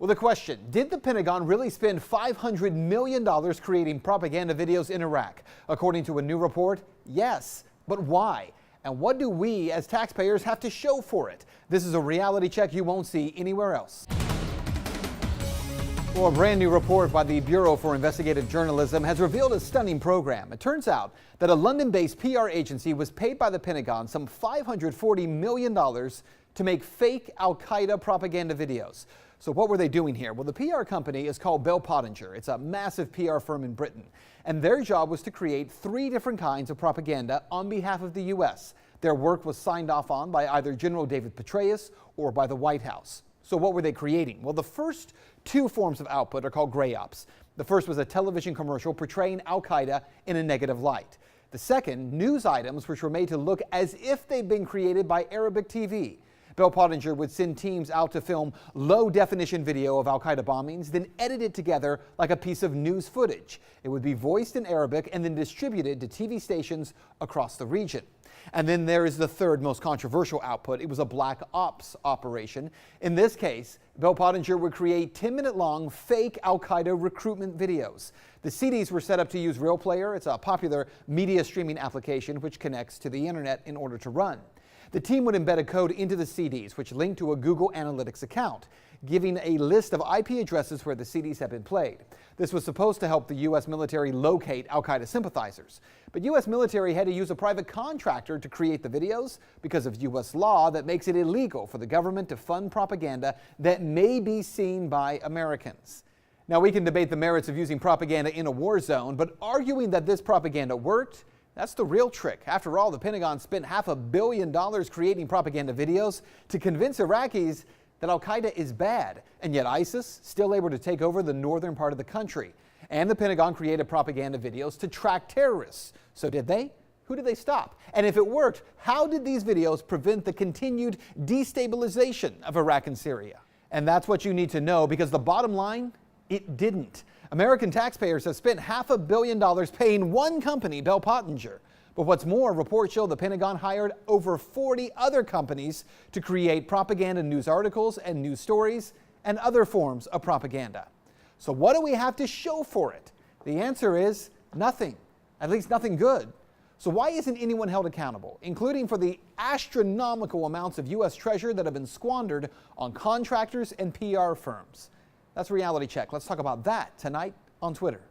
Well, the question, did the Pentagon really spend $500 million creating propaganda videos in Iraq? According to a new report, yes. But why? And what do we as taxpayers have to show for it? This is a reality check you won't see anywhere else. Well, a brand new report by the Bureau for Investigative Journalism has revealed a stunning program. It turns out that a London-based PR agency was paid by the Pentagon some $540 million to make fake al-Qaeda propaganda videos. So what were they doing here? Well, the PR company is called Bell Pottinger. It's a massive PR firm in Britain. And their job was to create 3 different kinds of propaganda on behalf of the U.S. Their work was signed off on by either General David Petraeus or by the White House. So what were they creating? Well, the first 2 forms of output are called gray ops. The first was a television commercial portraying al-Qaeda in a negative light. The second, news items which were made to look as if they'd been created by Arabic TV. Bell Pottinger would send teams out to film low-definition video of al-Qaeda bombings, then edit it together like a piece of news footage. It would be voiced in Arabic and then distributed to TV stations across the region. And then there is the third most controversial output. It was a black ops operation. In this case, Bell Pottinger would create 10-minute-long fake al-Qaeda recruitment videos. The CDs were set up to use Real Player. It's a popular media streaming application which connects to the internet in order to run. The team would embed a code into the CDs, which linked to a Google Analytics account, giving a list of IP addresses where the CDs had been played. This was supposed to help the U.S. military locate al-Qaeda sympathizers. But U.S. military had to use a private contractor to create the videos because of U.S. law that makes it illegal for the government to fund propaganda that may be seen by Americans. Now, we can debate the merits of using propaganda in a war zone, but arguing that this propaganda worked, that's the real trick. After all, the Pentagon spent $500 million creating propaganda videos to convince Iraqis that al-Qaeda is bad, and yet ISIS still able to take over the northern part of the country. And the Pentagon created propaganda videos to track terrorists. So did they? Who did they stop? And if it worked, how did these videos prevent the continued destabilization of Iraq and Syria? And that's what you need to know, because the bottom line, it didn't. American taxpayers have spent $500 million paying one company, Bell Pottinger. But what's more, reports show the Pentagon hired over 40 other companies to create propaganda news articles and news stories and other forms of propaganda. So what do we have to show for it? The answer is nothing, at least nothing good. So why isn't anyone held accountable, including for the astronomical amounts of U.S. treasure that have been squandered on contractors and PR firms? That's Reality Check. Let's talk about that tonight on Twitter.